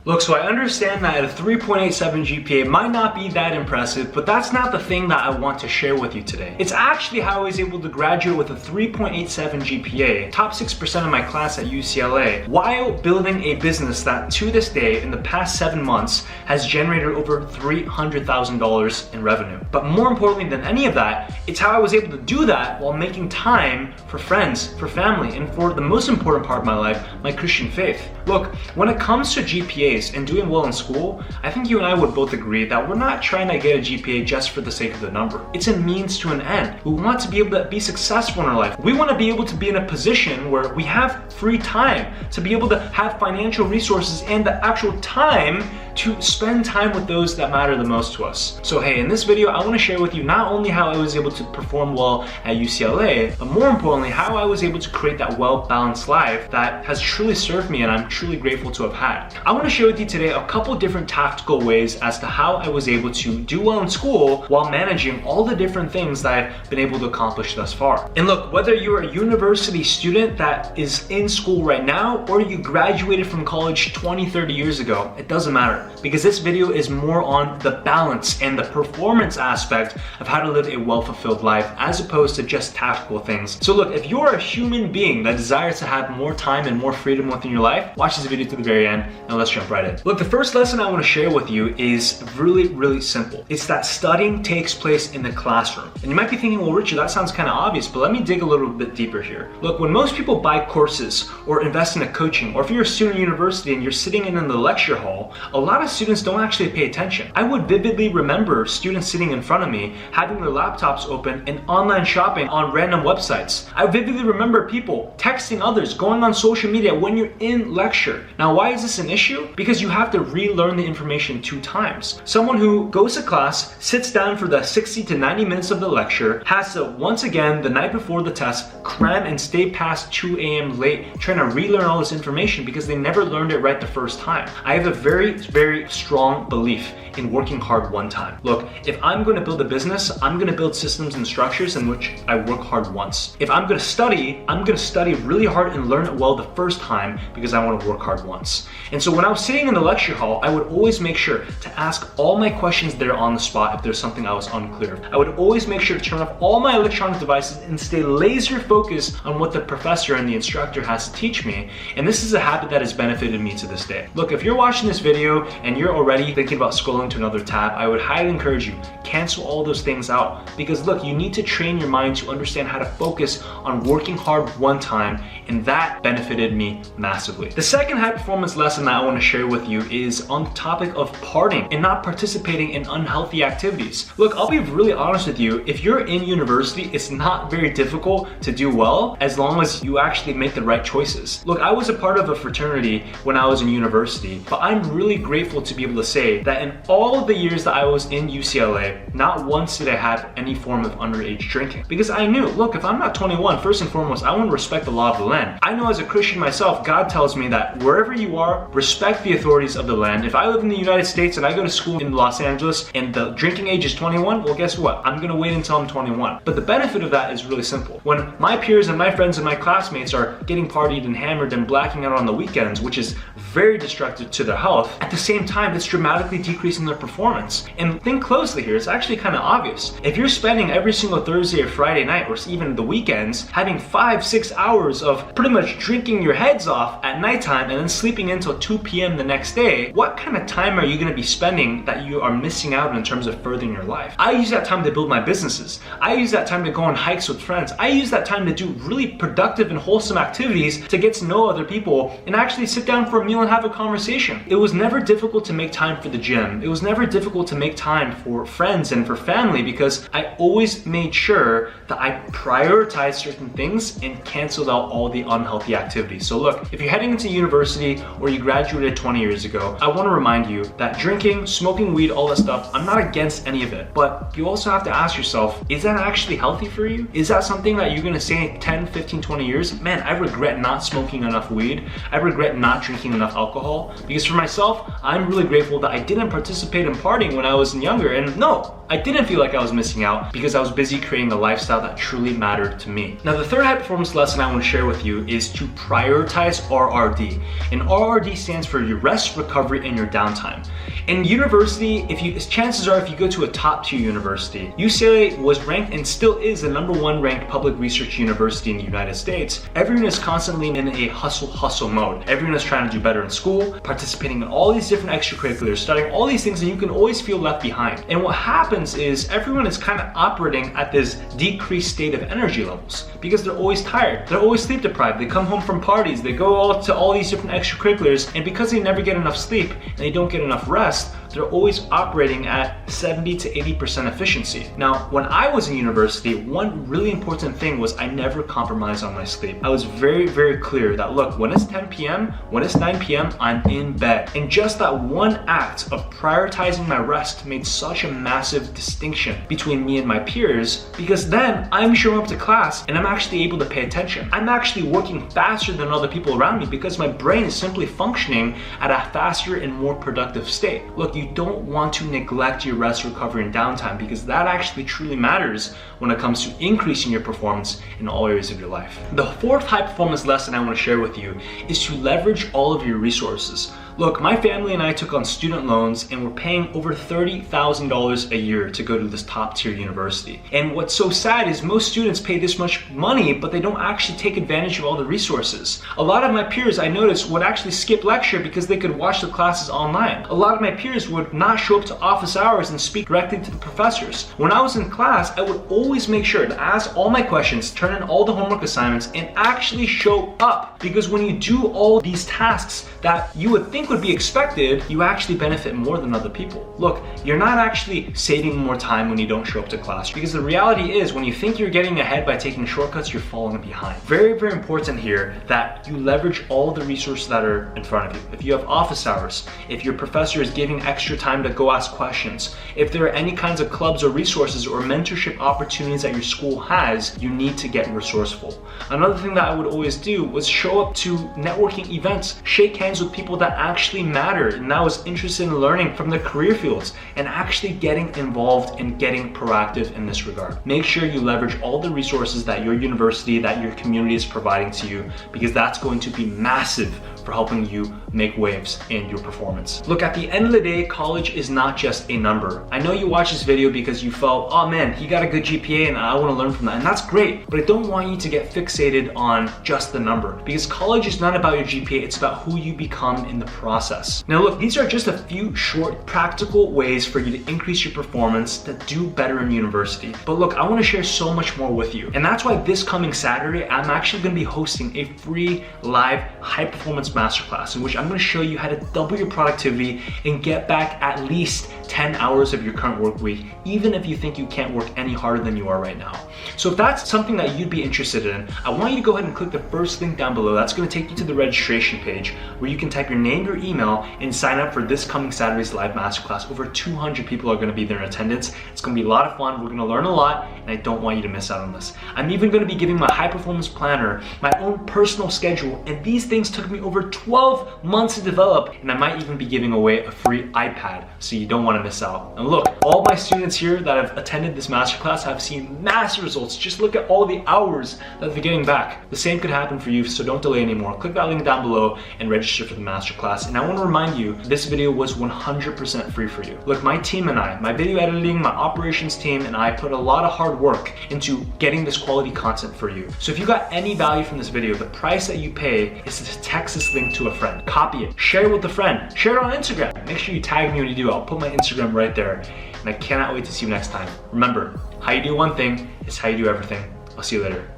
Look, so I understand that a 3.87 GPA might not be that impressive, but that's not the thing that I want to share with you today. It's actually how I was able to graduate with a 3.87 GPA, top 6% of my class at UCLA, while building a business that to this day, in the past 7 months, has generated over $300,000 in revenue. But more importantly than any of that, it's how I was able to do that while making time for friends, for family, and for the most important part of my life, my Christian faith. Look, when it comes to GPAs and doing well in school, I think you and I would both agree that we're not trying to get a GPA just for the sake of the number. It's a means to an end. We want to be able to be successful in our life. We want to be able to be in a position where we have free time, to be able to have financial resources and the actual time to spend time with those that matter the most to us. So hey, in this video, I want to share with you not only how I was able to perform well at UCLA, but more importantly, how I was able to create that well-balanced life that has truly served me and I'm truly grateful to have had. I want to share with you today a couple different tactical ways as to how I was able to do well in school while managing all the different things that I've been able to accomplish thus far. And look, whether you're a university student that is in school right now or you graduated from college 20, 30 years ago, it doesn't matter. Because this video is more on the balance and the performance aspect of how to live a well-fulfilled life as opposed to just tactical things. So look, if you're a human being that desires to have more time and more freedom within your life, watch this video to the very end and let's jump right in. Look, the first lesson I want to share with you is really simple. It's that studying takes place in the classroom. And you might be thinking, well, Richard, that sounds kind of obvious, but let me dig a little bit deeper here. Look, when most people buy courses or invest in a coaching, or if you're a student at university and you're sitting in the lecture hall, a lot of students don't actually pay attention. I would vividly remember students sitting in front of me having their laptops open and online shopping on random websites. I vividly remember people texting others, going on social media when you're in lecture. Now, why is this an issue? Because you have to relearn the information 2 times. Someone who goes to class, sits down for the 60 to 90 minutes of the lecture, has to once again, the night before the test, cram and stay past 2 a.m. late trying to relearn all this information because they never learned it right the first time. I have a very strong belief in working hard one time. Look, if I'm going to build a business, I'm going to build systems and structures in which I work hard once. If I'm going to study, I'm going to study really hard and learn it well the first time because I want to work hard once. And so when I was sitting in the lecture hall, I would always make sure to ask all my questions there on the spot if there's something I was unclear. I would always make sure to turn off all my electronic devices and stay laser focused on what the professor and the instructor has to teach me. And this is a habit that has benefited me to this day. Look, if you're watching this video and you're already thinking about scrolling to another tab, I would highly encourage you, cancel all those things out. Because look, you need to train your mind to understand how to focus on working hard one time, and that benefited me massively. The second high performance lesson that I want to share with you is on the topic of partying and not participating in unhealthy activities. Look, I'll be really honest with you, if you're in university, it's not very difficult to do well as long as you actually make the right choices. Look, I was a part of a fraternity when I was in university, but I'm really grateful to be able to say that in all of the years that I was in UCLA, not once did I have any form of underage drinking. Because I knew, look, if I'm not 21, first and foremost, I want to respect the law of the land. I know as a Christian myself, God tells me that wherever you are, respect the authorities of the land. If I live in the United States and I go to school in Los Angeles and the drinking age is 21, well, guess what? I'm gonna wait until I'm 21. But the benefit of that is really simple. When my peers and my friends and my classmates are getting partied and hammered and blacking out on the weekends, which is very destructive to their health, at the same time, it's dramatically decreasing their performance. And think closely here, it's actually kind of obvious. If you're spending every single Thursday or Friday night, or even the weekends, having 5-6 hours of pretty much drinking your heads off at nighttime and then sleeping until 2 p.m. the next day, what kind of time are you gonna be spending that you are missing out in terms of furthering your life? I use that time to build my businesses. I use that time to go on hikes with friends. I use that time to do really productive and wholesome activities to get to know other people and actually sit down for a meal and have a conversation. It was never difficult to make time for the gym. It was never difficult to make time for friends and for family because I always made sure that I prioritized certain things and canceled out all the unhealthy activities. So look, if you're heading into university or you graduated 20 years ago, I want to remind you that drinking, smoking weed, all that stuff, I'm not against any of it, but you also have to ask yourself, is that actually healthy for you? Is that something that you're going to say in 10, 15, 20 years? Man, I regret not smoking enough weed. I regret not drinking enough alcohol because for myself, I'm really grateful that I didn't participate in partying when I was younger. And no, I didn't feel like I was missing out because I was busy creating a lifestyle that truly mattered to me. Now, the third high performance lesson I want to share with you is to prioritize RRD. And RRD stands for your rest, recovery, and your downtime. In university, chances are if you go to a top tier university, UCLA was ranked and still is the #1 ranked public research university in the United States. Everyone is constantly in a hustle mode. Everyone is trying to do better in school, participating in all these different extracurriculars, studying all these things, and you can always feel left behind. And what happens is everyone is kind of operating at this decreased state of energy levels because they're always tired. They're always sleep deprived. They come home from parties. They go to all these different extracurriculars, and because they never get enough sleep and they don't get enough rest, they're always operating at 70 to 80% efficiency. Now, when I was in university, one really important thing was I never compromised on my sleep. I was very, very clear that, look, when it's 10 p.m., when it's 9 p.m., I'm in bed. And just that one act of prioritizing my rest made such a massive distinction between me and my peers, because then I'm showing up to class and I'm actually able to pay attention. I'm actually working faster than other people around me because my brain is simply functioning at a faster and more productive state. Look, you don't want to neglect your rest, recovery, and downtime because that actually truly matters when it comes to increasing your performance in all areas of your life. The fourth high performance lesson I want to share with you is to leverage all of your resources. Look, my family and I took on student loans and we're paying over $30,000 a year to go to this top tier university. And what's so sad is most students pay this much money, but they don't actually take advantage of all the resources. A lot of my peers, I noticed, would actually skip lecture because they could watch the classes online. A lot of my peers would not show up to office hours and speak directly to the professors. When I was in class, I would always make sure to ask all my questions, turn in all the homework assignments, and actually show up. Because when you do all these tasks that you would think would be expected, you actually benefit more than other people. Look, you're not actually saving more time when you don't show up to class, because the reality is when you think you're getting ahead by taking shortcuts, you're falling behind. Very, very important here that you leverage all the resources that are in front of you. If you have office hours, if your professor is giving extra time to go ask questions, if there are any kinds of clubs or resources or mentorship opportunities that your school has, you need to get resourceful. Another thing that I would always do was show up to networking events, shake hands with people that actually matter and that was interested in learning from the career fields and actually getting involved and getting proactive in this regard. Make sure you leverage all the resources that your university, that your community is providing to you, because that's going to be massive for helping you make waves in your performance. Look, at the end of the day, college is not just a number. I know you watched this video because you felt, oh man, he got a good GPA and I want to learn from that, and that's great, but I don't want you to get fixated on just the number, because college is not about your GPA, it's about who you become in the process. Now look, these are just a few short practical ways for you to increase your performance, to do better in university. But look, I want to share so much more with you, and that's why this coming Saturday, I'm actually going to be hosting a free live high performance masterclass in which I'm going to show you how to double your productivity and get back at least 10 hours of your current work week, even if you think you can't work any harder than you are right now. So if that's something that you'd be interested in, I want you to go ahead and click the first link down below. That's going to take you to the registration page where you can type your name, your email, and sign up for this coming Saturday's live masterclass. Over 200 people are going to be there in attendance. It's going to be a lot of fun. We're going to learn a lot, and I don't want you to miss out on this. I'm even going to be giving my high performance planner, my own personal schedule, and these things took me over 12 months to develop, and I might even be giving away a free iPad, so you don't want to miss out. And look, all my students here that have attended this masterclass have seen massive results. Just look at all the hours that they're getting back. The same could happen for you, so don't delay anymore. Click that link down below and register for the masterclass. And I want to remind you, this video was 100% free for you. Look, my team and I, my video editing, my operations team, and I put a lot of hard work into getting this quality content for you. So if you got any value from this video, the price that you pay is to text this link to a friend, copy it, share it with a friend, share it on Instagram. Make sure you tag me when you do. I'll put my Instagram right there. And I cannot wait to see you next time. Remember, how you do one thing is how you do everything. I'll see you later.